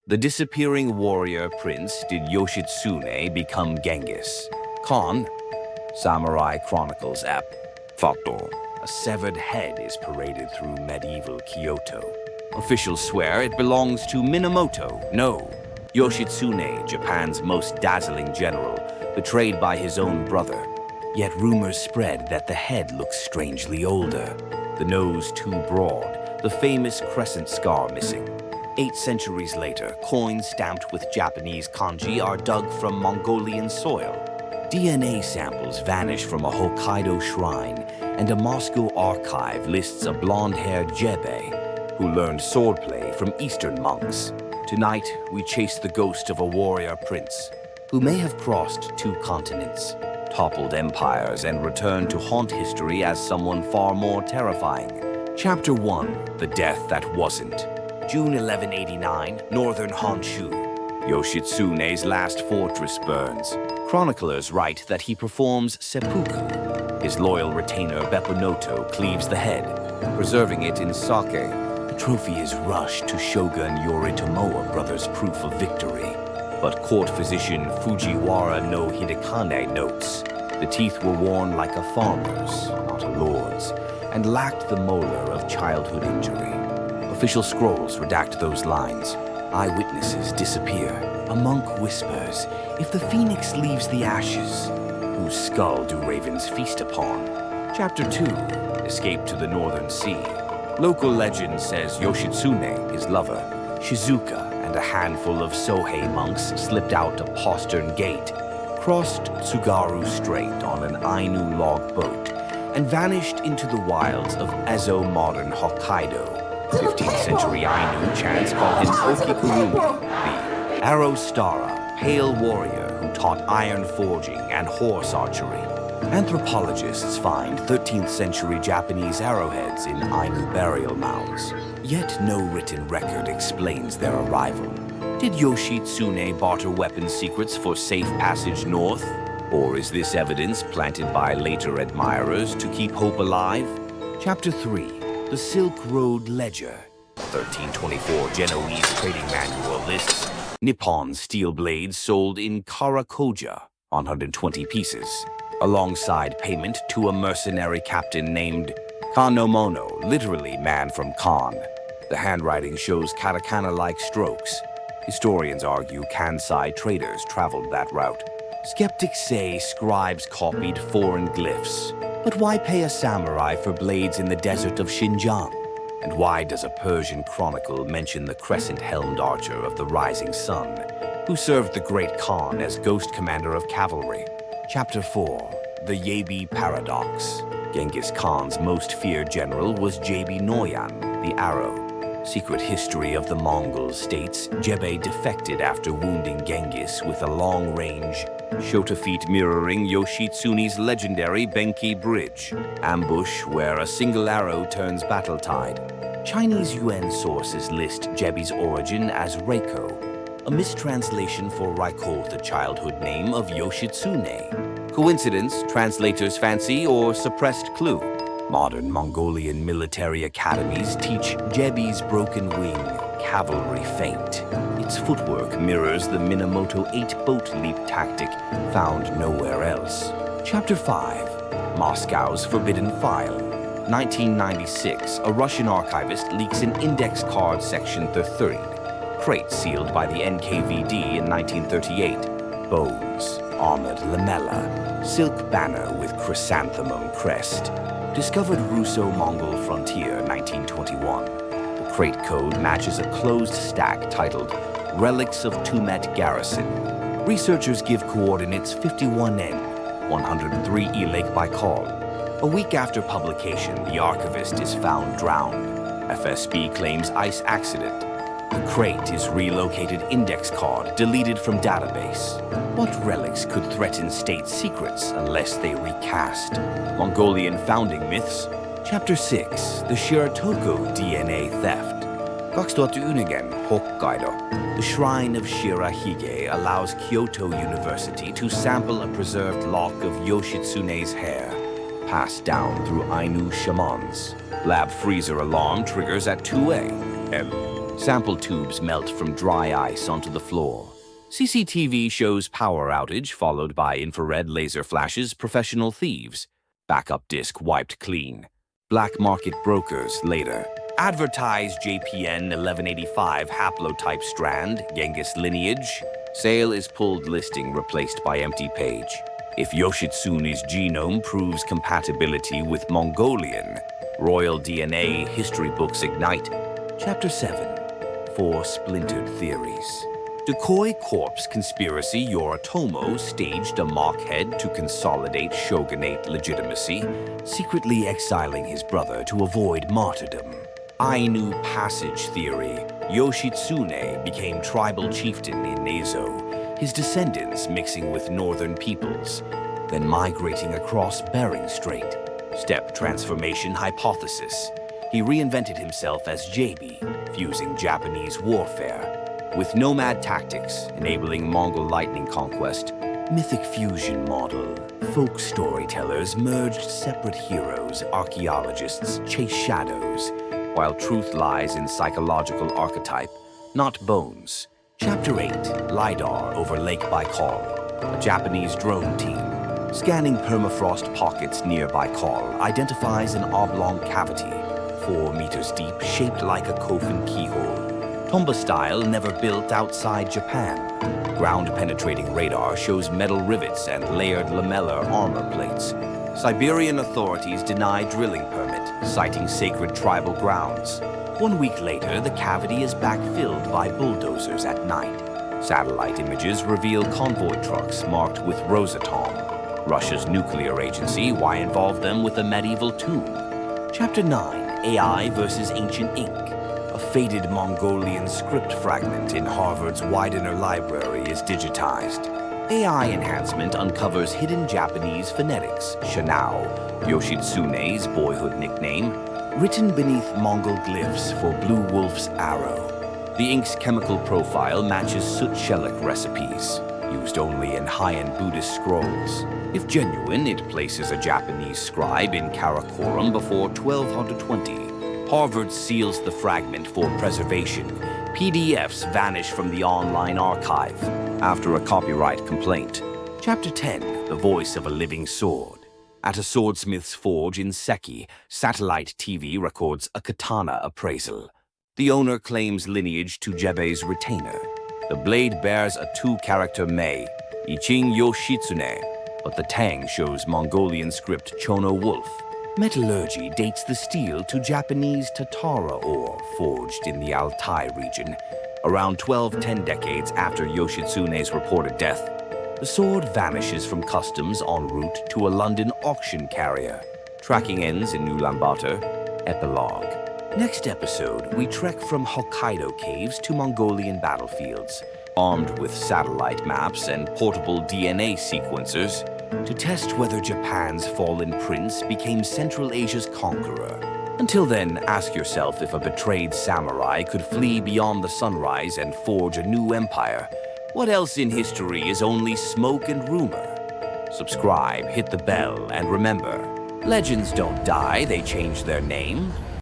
The disappearing warrior prince did Yoshitsune become Genghis. Con, Samurai Chronicles app. Photo. A severed head is paraded through medieval Kyoto. Officials swear it belongs to Minamoto. No. Yoshitsune, Japan's most dazzling general, betrayed by his own brother. Yet rumors spread that the head looks strangely older. The nose too broad, the famous crescent scar missing. 8 centuries later, coins stamped with Japanese kanji are dug from Mongolian soil. DNA samples vanish from a Hokkaidō shrine, and a Moscow archive lists a blond-haired Jebe, who learned swordplay from Eastern monks. Tonight, we chase the ghost of a warrior prince, who may have crossed 2 continents, toppled empires, and returned to haunt history as someone far more terrifying. Chapter 1, The Death That Wasn't. June 1189, Northern Honshu. Yoshitsune's last fortress burns. Chroniclers write that he performs seppuku. His loyal retainer Beppunoto cleaves the head, preserving it in sake. The trophy is rushed to Shogun Yoritomo brother's proof of victory. But court physician Fujiwara no Hidekane notes, the teeth were worn like a farmer's, not a lord's, and lacked the molar of childhood injury. Official scrolls redact those lines. Eyewitnesses disappear. A monk whispers, if the phoenix leaves the ashes, whose skull do ravens feast upon? Chapter 2, Escape to the Northern Sea. Local legend says Yoshitsune, his lover, Shizuka, and a handful of Sohei monks slipped out a postern gate, crossed Tsugaru Strait on an Ainu log boat, and vanished into the wilds of Ezo modern Hokkaidō. 15th century Ainu chants call him Okikurumi, the Arostara, pale warrior who taught iron forging and horse archery. Anthropologists find 13th century Japanese arrowheads in Ainu burial mounds, yet no written record explains their arrival. Did Yoshitsune barter weapon secrets for safe passage north? Or is this evidence planted by later admirers to keep hope alive? Chapter 3, The Silk Road Ledger. 1324 Genoese trading manual lists Nippon steel blades sold in Karakoja, 120 pieces, alongside payment to a mercenary captain named Kanomono, literally man from Kan. The handwriting shows katakana-like strokes. Historians argue Kansai traders traveled that route. Skeptics say scribes copied foreign glyphs. But why pay a samurai for blades in the desert of Xinjiang? And why does a Persian chronicle mention the crescent-helmed archer of the rising sun, who served the great Khan as ghost commander of cavalry? Chapter 4, The Jebe Paradox. Genghis Khan's most feared general was Jebe Noyan, the Arrow. Secret history of the Mongols states Jebe defected after wounding Genghis with a long-range shota feat mirroring Yoshitsune's legendary Benki Bridge, ambush where a single arrow turns battle-tide. Chinese Yuan sources list Jebe's origin as Reiko, a mistranslation for Raiko, the childhood name of Yoshitsune. Coincidence, translators' fancy, or suppressed clue? Modern Mongolian military academies teach Jebe's broken wing cavalry feint. Its footwork mirrors the Minamoto 8-boat leap tactic found nowhere else. Chapter 5, Moscow's Forbidden File. 1996, a Russian archivist leaks an index card section 30, crate sealed by the NKVD in 1938. Bones, armored lamella, silk banner with chrysanthemum crest. Discovered Russo-Mongol Frontier, 1921. The crate code matches a closed stack titled Relics of Tumet Garrison. Researchers give coordinates 51N, 103 Lake Baikal. A week after publication, the archivist is found drowned. FSB claims ice accident. The crate is relocated index card deleted from database. What relics could threaten state secrets unless they recast? Mongolian founding myths. Chapter 6, The Shiratoko DNA Theft. Gokstotu Unigen, Hokkaidō. The Shrine of Shirahige allows Kyoto University to sample a preserved lock of Yoshitsune's hair, passed down through Ainu shamans. Lab freezer alarm triggers at 2 a.m. Sample tubes melt from dry ice onto the floor. CCTV shows power outage followed by infrared laser flashes, professional thieves. Backup disk wiped clean. Black market brokers later. Advertise JPN 1185 haplotype strand, Genghis lineage. Sale is pulled listing replaced by empty page. If Yoshitsune's genome proves compatibility with Mongolian, royal DNA history books ignite. Chapter 7. 4 splintered theories. Decoy corpse conspiracy. Yoritomo staged a mockhead to consolidate shogunate legitimacy, secretly exiling his brother to avoid martyrdom. Ainu passage theory. Yoshitsune became tribal chieftain in Ezo, his descendants mixing with northern peoples, then migrating across Bering Strait. Step transformation hypothesis. He reinvented himself as Jebe, fusing Japanese warfare with nomad tactics, enabling Mongol lightning conquest. Mythic fusion model. Folk storytellers merged separate heroes, archaeologists chase shadows, while truth lies in psychological archetype, not bones. Chapter 8. LiDAR over Lake Baikal. A Japanese drone team, scanning permafrost pockets near Baikal, identifies an oblong cavity, 4 meters deep, shaped like a coffin keyhole. Tomba style, never built outside Japan. Ground-penetrating radar shows metal rivets and layered lamellar armor plates. Siberian authorities deny drilling permit, citing sacred tribal grounds. 1 week later, the cavity is backfilled by bulldozers at night. Satellite images reveal convoy trucks marked with Rosatom. Russia's nuclear agency, why involve them with a medieval tomb? Chapter 9. AI versus Ancient Ink. A faded Mongolian script fragment in Harvard's Widener library is digitized. AI enhancement uncovers hidden Japanese phonetics, Shanao, Yoshitsune's boyhood nickname, written beneath Mongol glyphs for Blue Wolf's arrow. The ink's chemical profile matches soot shellac recipes, used only in high-end Buddhist scrolls. If genuine, it places a Japanese scribe in Karakoram before 1220. Harvard seals the fragment for preservation. PDFs vanish from the online archive after a copyright complaint. Chapter 10. The voice of a living sword. At a swordsmith's forge in Seki, satellite TV records a katana appraisal. The owner claims lineage to Jebe's retainer. The blade bears a 2-character mei, Iching Yoshitsune, but the tang shows Mongolian script Chono Wolf. Metallurgy dates the steel to Japanese Tatara ore forged in the Altai region, around 10 decades after Yoshitsune's reported death. The sword vanishes from customs en route to a London auction carrier. Tracking ends in Ulaanbaatar. Epilogue. Next episode, we trek from Hokkaidō caves to Mongolian battlefields, armed with satellite maps and portable DNA sequencers, to test whether Japan's fallen prince became Central Asia's conqueror. Until then, ask yourself if a betrayed samurai could flee beyond the sunrise and forge a new empire. What else in history is only smoke and rumor? Subscribe, hit the bell, and remember, legends don't die, they change their name.